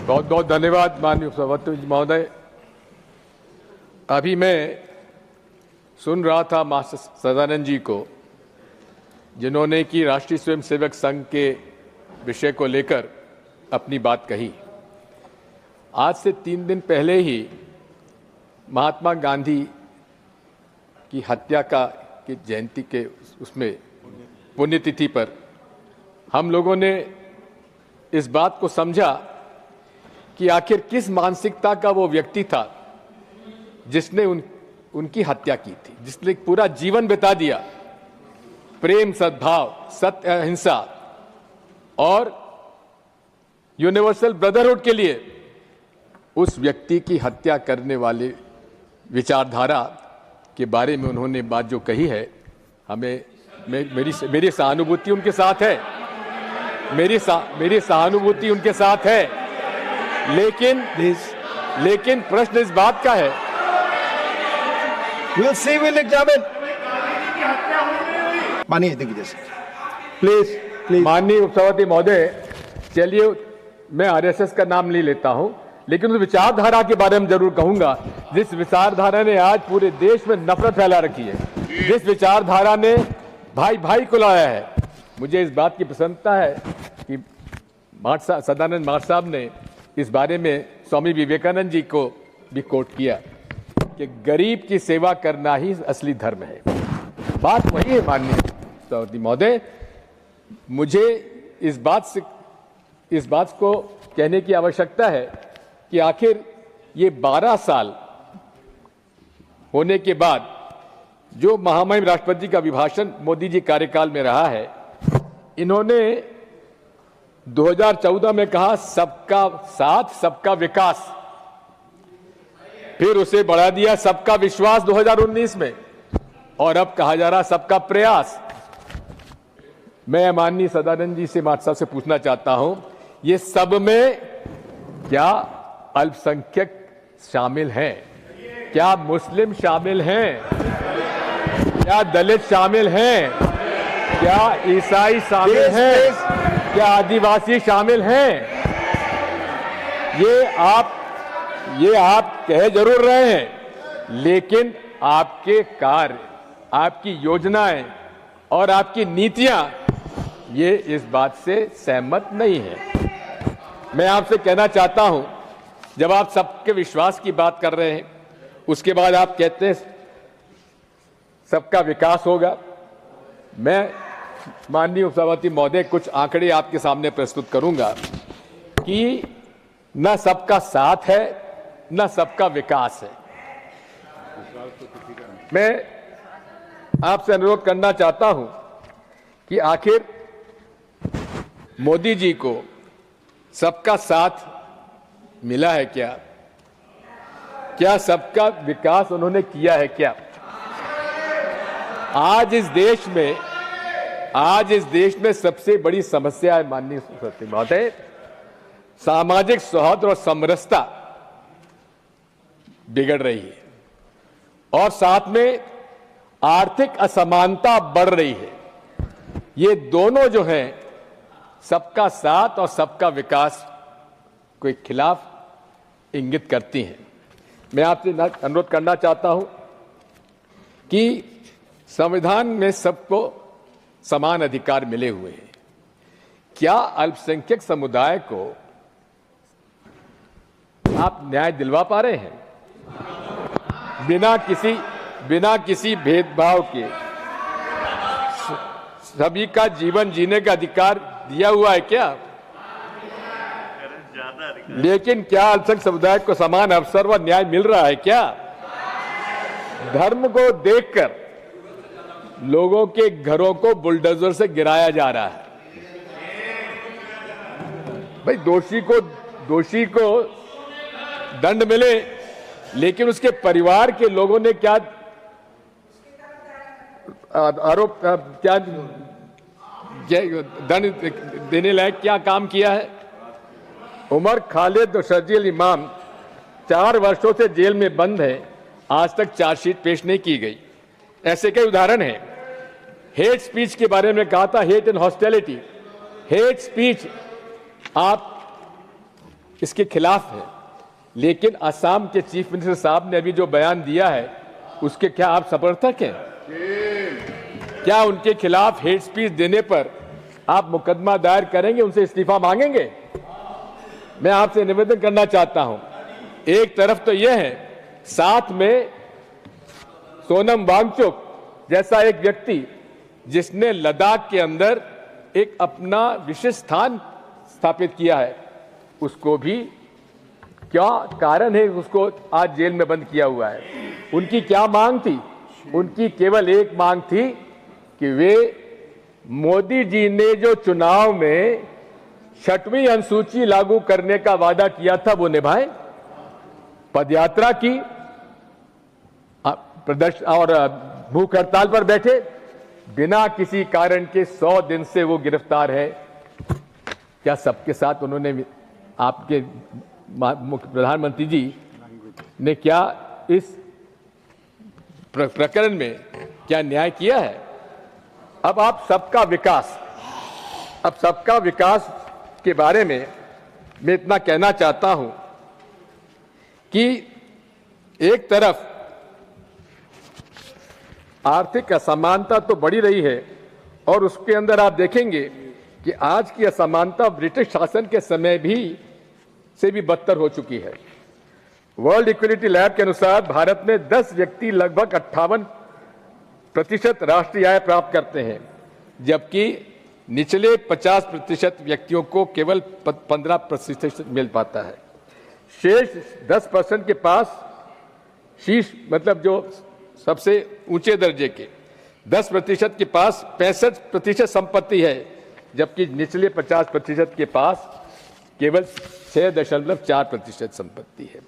बहुत बहुत धन्यवाद माननीय सभापति महोदय। अभी मैं सुन रहा था मास्टर सदानंद जी को, जिन्होंने कि राष्ट्रीय स्वयंसेवक संघ के विषय को लेकर अपनी बात कही। आज से 3 दिन पहले ही महात्मा गांधी की हत्या की जयंती के उसमें पुण्यतिथि पर हम लोगों ने इस बात को समझा कि आखिर किस मानसिकता का वो व्यक्ति था जिसने उनकी हत्या की थी, जिसने पूरा जीवन बिता दिया प्रेम, सद्भाव, सत्य, अहिंसा और यूनिवर्सल ब्रदरहुड के लिए। उस व्यक्ति की हत्या करने वाले विचारधारा के बारे में उन्होंने बात जो कही है, हमें मेरी सहानुभूति उनके साथ है, मेरी सहानुभूति उनके साथ है, लेकिन प्रश्न इस बात का है, We'll see, we'll examine. मानिए देखिए प्लीज माननीय उपसभापति महोदय, चलिए मैं आरएसएस का नाम नहीं लेता हूं, लेकिन उस विचारधारा के बारे में जरूर कहूंगा जिस विचारधारा ने आज पूरे देश में नफरत फैला रखी है, जिस विचारधारा ने भाई भाई को लाया है। मुझे इस बात की प्रसन्नता है कि सदानंद मार्ट साहब ने इस बारे में स्वामी विवेकानंद जी को भी कोट किया कि गरीब की सेवा करना ही असली धर्म है। बात वही है माननीय सभापति महोदय। मुझे इस बात को कहने की आवश्यकता है कि आखिर ये 12 साल होने के बाद जो महामहिम राष्ट्रपति जी का अभिभाषण मोदी जी कार्यकाल में रहा है, इन्होंने 2014 में कहा सबका साथ सबका विकास, फिर उसे बढ़ा दिया सबका विश्वास 2019 में, और अब कहा जा रहा सबका प्रयास। मैं माननीय सदानंद जी से मार्ट साहब से पूछना चाहता हूं, ये सब में क्या अल्पसंख्यक शामिल हैं? क्या मुस्लिम शामिल हैं? क्या दलित शामिल हैं? क्या ईसाई शामिल हैं? क्या आदिवासी शामिल हैं? ये आप कह जरूर रहे हैं, लेकिन आपके कार्य, आपकी योजनाएं और आपकी नीतियां ये इस बात से सहमत नहीं है। मैं आपसे कहना चाहता हूं, जब आप सबके विश्वास की बात कर रहे हैं, उसके बाद आप कहते हैं सबका विकास होगा। मैं माननीय उपसभापति महोदय कुछ आंकड़े आपके सामने प्रस्तुत करूंगा कि न सबका साथ है न सबका विकास है। मैं आपसे अनुरोध करना चाहता हूं कि आखिर मोदी जी को सबका साथ मिला है क्या? क्या सबका विकास उन्होंने किया है क्या? आज इस देश में सबसे बड़ी समस्या है माननीय सभापति महोदय, सामाजिक सौहार्द और समरसता बिगड़ रही है और साथ में आर्थिक असमानता बढ़ रही है। ये दोनों जो हैं, सबका साथ और सबका विकास के खिलाफ इंगित करती हैं। मैं आपसे अनुरोध करना चाहता हूं कि संविधान में सबको समान अधिकार मिले हुए हैं। क्या अल्पसंख्यक समुदाय को आप न्याय दिलवा पा रहे हैं? बिना किसी भेदभाव के सभी का जीवन जीने का अधिकार दिया हुआ है क्या? लेकिन क्या अल्पसंख्यक समुदाय को समान अवसर व न्याय मिल रहा है क्या? धर्म को देखकर लोगों के घरों को बुलडोजर से गिराया जा रहा है। भाई दोषी को दंड मिले, लेकिन उसके परिवार के लोगों ने क्या आरोप, क्या दंड देने लायक क्या काम किया है? उमर खालिद और शर्जील इमाम 4 वर्षों से जेल में बंद है, आज तक चार्जशीट पेश नहीं की गई। ऐसे कई उदाहरण हैं। हेट स्पीच के बारे में कहा था, hate and hostility. Hate speech आप इसके खिलाफ है। लेकिन असम के चीफ मिनिस्टर साहब ने अभी जो बयान दिया है उसके क्या आप समर्थक हैं? क्या उनके खिलाफ हेट स्पीच देने पर आप मुकदमा दायर करेंगे, उनसे इस्तीफा मांगेंगे? मैं आपसे निवेदन करना चाहता हूं, एक तरफ तो यह है, साथ में सोनम वांगचुक जैसा एक व्यक्ति जिसने लद्दाख के अंदर एक अपना विशिष्ट स्थान स्थापित किया है, उसको भी क्या कारण है उसको आज जेल में बंद किया हुआ है? उनकी क्या मांग थी? उनकी केवल एक मांग थी कि वे मोदी जी ने जो चुनाव में 6वीं अनुसूची लागू करने का वादा किया था वो निभाएं। पदयात्रा की, प्रदर्शन और भूख हड़ताल पर बैठे, बिना किसी कारण के 100 दिन से वो गिरफ्तार है। क्या सबके साथ उन्होंने, आपके प्रधानमंत्री जी ने क्या इस प्रकरण में क्या न्याय किया है? अब आप सबका विकास के बारे में मैं इतना कहना चाहता हूं कि एक तरफ आर्थिक असमानता तो बढ़ी रही है और उसके अंदर आप देखेंगे कि आज की असमानता ब्रिटिश शासन के समय से भी बदतर हो चुकी है। वर्ल्ड इक्विलिटी लैब के अनुसार भारत में 10 व्यक्ति लगभग 58% राष्ट्रीय आय प्राप्त करते हैं, जबकि निचले 50% व्यक्तियों को केवल 15% मिल पाता है। शेष 10% के पास शीर्ष, मतलब जो सबसे ऊंचे दर्जे के 10% के पास 65% संपत्ति है, जबकि निचले 50% के पास केवल 6.4% संपत्ति है।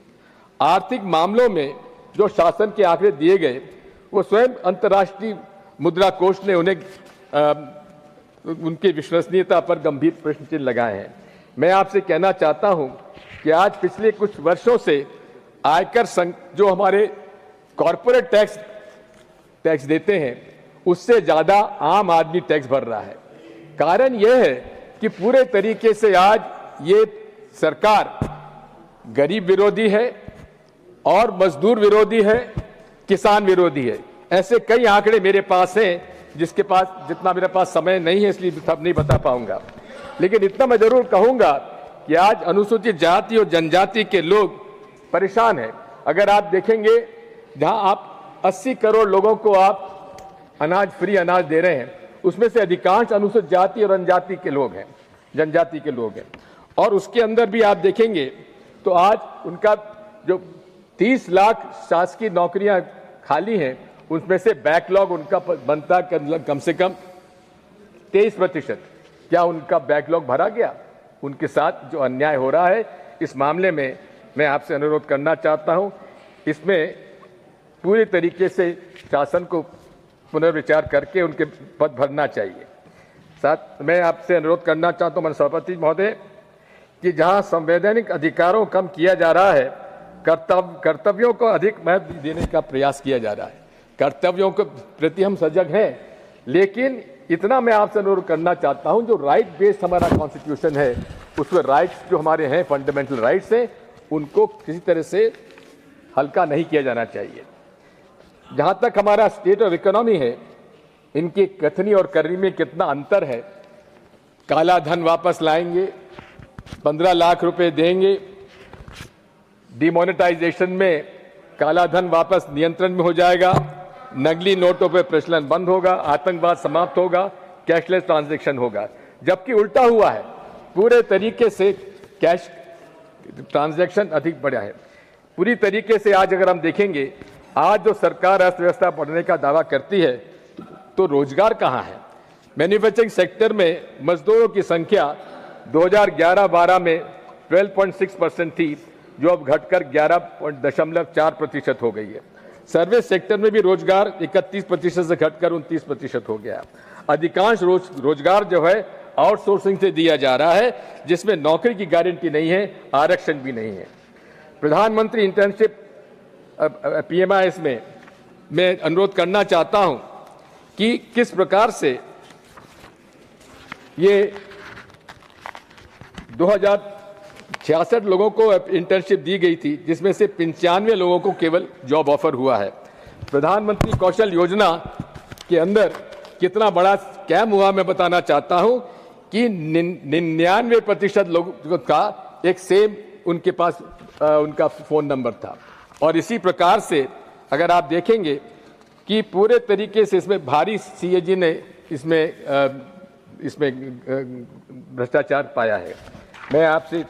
आर्थिक मामलों में जो शासन के आंकड़े दिए गए वो स्वयं अंतर्राष्ट्रीय मुद्रा कोष ने उन्हें उनकी विश्वसनीयता पर गंभीर प्रश्न चिन्ह लगाए हैं। मैं आपसे कहना चाहता हूं कि आज पिछले कुछ वर्षों से आयकर जो हमारे कॉरपोरेट टैक्स देते हैं उससे ज्यादा आम आदमी टैक्स भर रहा है। कारण यह है कि पूरे तरीके से आज ये सरकार गरीब विरोधी है और मजदूर विरोधी है, किसान विरोधी है। ऐसे कई आंकड़े मेरे पास हैं जितना मेरे पास समय नहीं है इसलिए सब नहीं बता पाऊंगा, लेकिन इतना मैं जरूर कहूंगा कि आज अनुसूचित जाति और जनजाति के लोग परेशान हैं। अगर आप देखेंगे जहां आप 80 करोड़ लोगों को आप फ्री अनाज दे रहे हैं, उसमें से अधिकांश अनुसूचित जाति और जनजाति के लोग हैं। और उसके अंदर भी आप देखेंगे तो आज उनका जो 30 लाख शासकीय नौकरियां खाली हैं, उसमें से बैकलॉग उनका बनता कम से कम 23%। क्या उनका बैकलॉग भरा गया? उनके साथ जो अन्याय हो रहा है, इस मामले में मैं आपसे अनुरोध करना चाहता हूं, इसमें पूरी तरीके से शासन को पुनर्विचार करके उनके पद भरना चाहिए। साथ मैं आपसे अनुरोध करना चाहता हूं माननीय सभापति महोदय कि जहां संवैधानिक अधिकारों को कम किया जा रहा है, कर्तव्यों को अधिक महत्व देने का प्रयास किया जा रहा है। कर्तव्यों के प्रति हम सजग हैं, लेकिन इतना मैं आपसे अनुरोध करना चाहता हूं, जो राइट बेस्ड हमारा कॉन्स्टिट्यूशन है, उसमें राइट्स जो हमारे हैं, फंडामेंटल राइट्स हैं, उनको किसी तरह से हल्का नहीं किया जाना चाहिए। जहां तक हमारा स्टेट ऑफ इकोनॉमी है, इनकी कथनी और करनी में कितना अंतर है। काला धन वापस लाएंगे, 15 लाख रुपए देंगे, डिमोनेटाइजेशन में काला धन वापस नियंत्रण में हो जाएगा, नकली नोटों पर प्रचलन बंद होगा, आतंकवाद समाप्त होगा, कैशलेस ट्रांजैक्शन होगा। जबकि उल्टा हुआ है, पूरे तरीके से कैश ट्रांजैक्शन अधिक बढ़ा है। पूरी तरीके से आज अगर हम देखेंगे, आज जो सरकार अर्थव्यवस्था बढ़ने का दावा करती है, तो रोजगार कहां है? मैन्युफैक्चरिंग सेक्टर में मजदूरों की संख्या 2011-12 में 12.6% थी, जो अब घटकर 11.4% हो गई है। सर्विस सेक्टर में भी रोजगार 31% से घटकर 29% हो गया। अधिकांश रोजगार जो है आउटसोर्सिंग से दिया जा रहा है, जिसमें नौकरी की गारंटी नहीं है, आरक्षण भी नहीं है। प्रधानमंत्री इंटर्नशिप PMIS में मैं अनुरोध करना चाहता हूं कि किस प्रकार से ये 66 लोगों को इंटर्नशिप दी गई थी, जिसमें से 95 लोगों को केवल जॉब ऑफर हुआ है। प्रधानमंत्री कौशल योजना के अंदर कितना बड़ा स्कैम हुआ मैं बताना चाहता हूं कि 99% लोगों का एक सेम उनके पास उनका फोन नंबर था। और इसी प्रकार से अगर आप देखेंगे कि पूरे तरीके से इसमें भारी सीएजी ने इसमें भ्रष्टाचार पाया है। मैं आपसे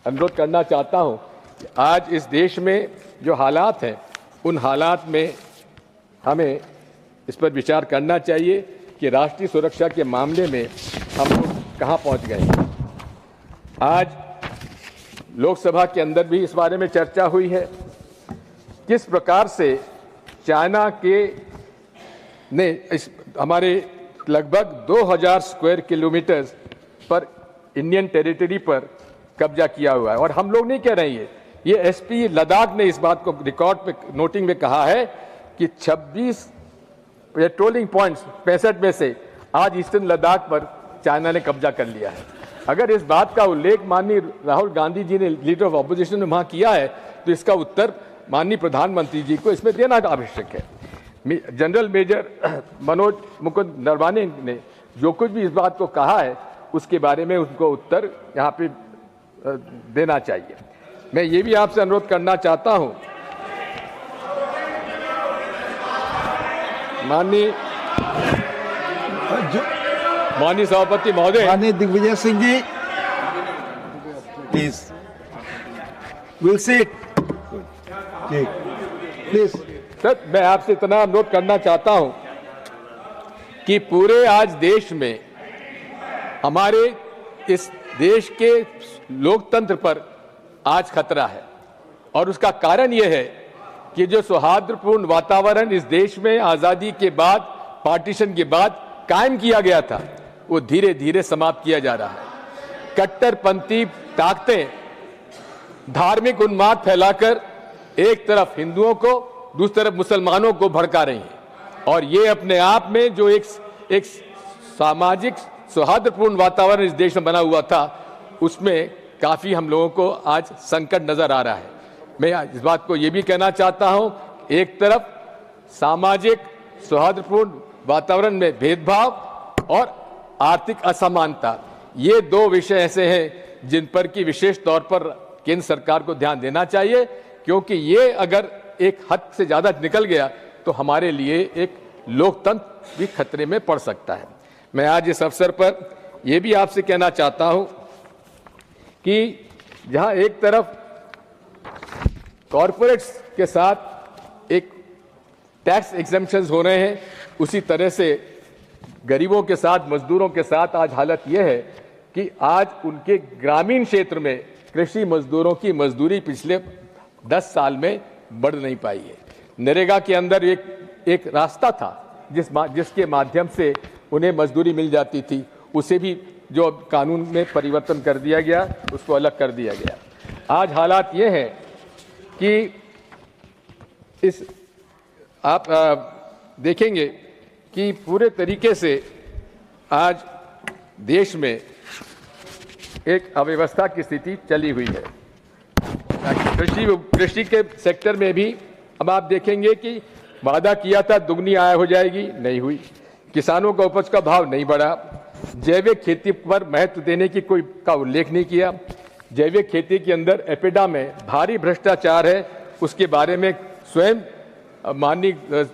अनुरोध करना चाहता हूं कि आज इस देश में जो हालात हैं, उन हालात में हमें इस पर विचार करना चाहिए कि राष्ट्रीय सुरक्षा के मामले में हम लोग कहां पहुंच गए। आज लोकसभा के अंदर भी इस बारे में चर्चा हुई है, किस प्रकार से चाइना ने हमारे लगभग 2000 स्क्वायर किलोमीटर पर इंडियन टेरिटरी पर कब्जा किया हुआ है। और हम लोग नहीं कह रहे हैं, ये एसपी लद्दाख ने इस बात को रिकॉर्ड पे नोटिंग में कहा है कि 26 पेट्रोलिंग पॉइंट्स 65 में से आज ईस्टर्न लद्दाख पर चाइना ने कब्जा कर लिया है। अगर इस बात का उल्लेख माननीय राहुल गांधी जी ने, लीडर ऑफ ऑपोजिशन ने वहां किया है, तो इसका उत्तर माननीय प्रधानमंत्री जी को इसमें देना आवश्यक है। जनरल मेजर मनोज मुकुंद नरवाने ने जो कुछ भी इस बात को कहा है, उसके बारे में उनको उत्तर यहाँ पे देना चाहिए। मैं ये भी आपसे अनुरोध करना चाहता हूं, माननीय सभापति महोदय, माननीय Digvijaya Singh ji, please will seat. Please sir, मैं आपसे इतना अनुरोध करना चाहता हूं कि पूरे आज देश में हमारे इस देश के लोकतंत्र पर आज खतरा है। और उसका कारण यह है कि जो सौहार्दपूर्ण वातावरण इस देश में आजादी के बाद, पार्टीशन के बाद कायम किया गया था, वो धीरे धीरे समाप्त किया जा रहा है। कट्टरपंथी ताकतें धार्मिक उन्माद फैलाकर एक तरफ हिंदुओं को, दूसरी तरफ मुसलमानों को भड़का रही हैं। और ये अपने आप में जो एक सामाजिक सौहार्दपूर्ण वातावरण इस देश में बना हुआ था, उसमें काफी हम लोगों को आज संकट नजर आ रहा है। मैं इस बात को ये भी कहना चाहता हूं, एक तरफ सामाजिक सौहार्दपूर्ण वातावरण में भेदभाव और आर्थिक असमानता, ये दो विषय ऐसे हैं जिन पर कि विशेष तौर पर केंद्र सरकार को ध्यान देना चाहिए, क्योंकि ये अगर एक हद से ज्यादा निकल गया तो हमारे लिए एक लोकतंत्र भी खतरे में पड़ सकता है। मैं आज इस अवसर पर यह भी आपसे कहना चाहता हूं कि जहां एक तरफ कॉरपोरेट्स के साथ एक टैक्स एग्जेम्पशंस हो रहे हैं, उसी तरह से गरीबों के साथ, मजदूरों के साथ आज हालत यह है कि आज उनके ग्रामीण क्षेत्र में कृषि मजदूरों की मजदूरी पिछले 10 साल में बढ़ नहीं पाई है। नरेगा के अंदर एक रास्ता था जिसके माध्यम से उन्हें मजदूरी मिल जाती थी, उसे भी जो कानून में परिवर्तन कर दिया गया, उसको अलग कर दिया गया। आज हालात ये हैं कि आप देखेंगे कि पूरे तरीके से आज देश में एक अव्यवस्था की स्थिति चली हुई है। कृषि के सेक्टर में भी अब आप देखेंगे कि वादा किया था दुगनी आय हो जाएगी, नहीं हुई। किसानों का उपज का भाव नहीं बढ़ा। जैविक खेती पर महत्व देने की कोई का उल्लेख नहीं किया। जैविक खेती के अंदर एपिडा में भारी भ्रष्टाचार है, उसके बारे में स्वयं माननीय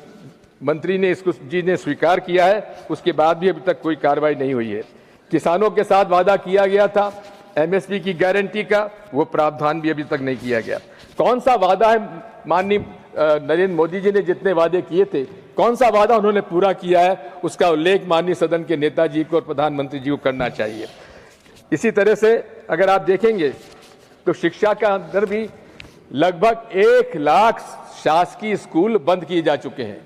मंत्री ने इसको जी ने स्वीकार किया है, उसके बाद भी अभी तक कोई कार्रवाई नहीं हुई है। किसानों के साथ वादा किया गया था एमएसपी की गारंटी का, वो प्रावधान भी अभी तक नहीं किया गया। कौन सा वादा है माननीय नरेंद्र मोदी जी ने जितने वादे किए थे, कौन सा वादा उन्होंने पूरा किया है, उसका उल्लेख माननीय सदन के नेताजी को और प्रधानमंत्री जी को करना चाहिए। इसी तरह से अगर आप देखेंगे तो शिक्षा के अंदर भी लगभग 1 लाख शासकीय स्कूल बंद किए जा चुके हैं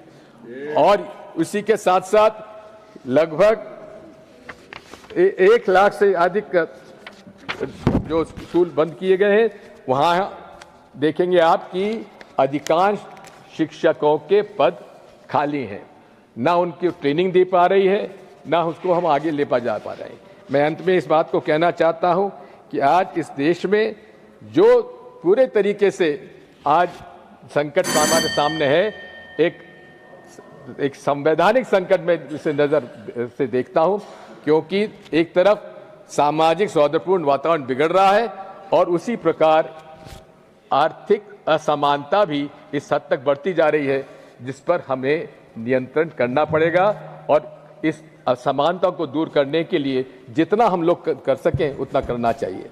और उसी के साथ साथ लगभग 1 लाख से अधिक जो स्कूल बंद किए गए हैं, वहां देखेंगे आप कि अधिकांश शिक्षकों के पद खाली हैं, ना उनकी ट्रेनिंग दे पा रही है, ना उसको हम आगे ले जा पा रहे हैं। मैं अंत में इस बात को कहना चाहता हूं कि आज इस देश में जो पूरे तरीके से आज संकट हमारे सामने है, एक संवैधानिक संकट में इसे नजर से देखता हूं, क्योंकि एक तरफ सामाजिक सौहार्दपूर्ण वातावरण बिगड़ रहा है और उसी प्रकार आर्थिक असमानता भी इस हद तक बढ़ती जा रही है, जिस पर हमें नियंत्रण करना पड़ेगा और इस असमानता को दूर करने के लिए जितना हम लोग कर सकें उतना करना चाहिए।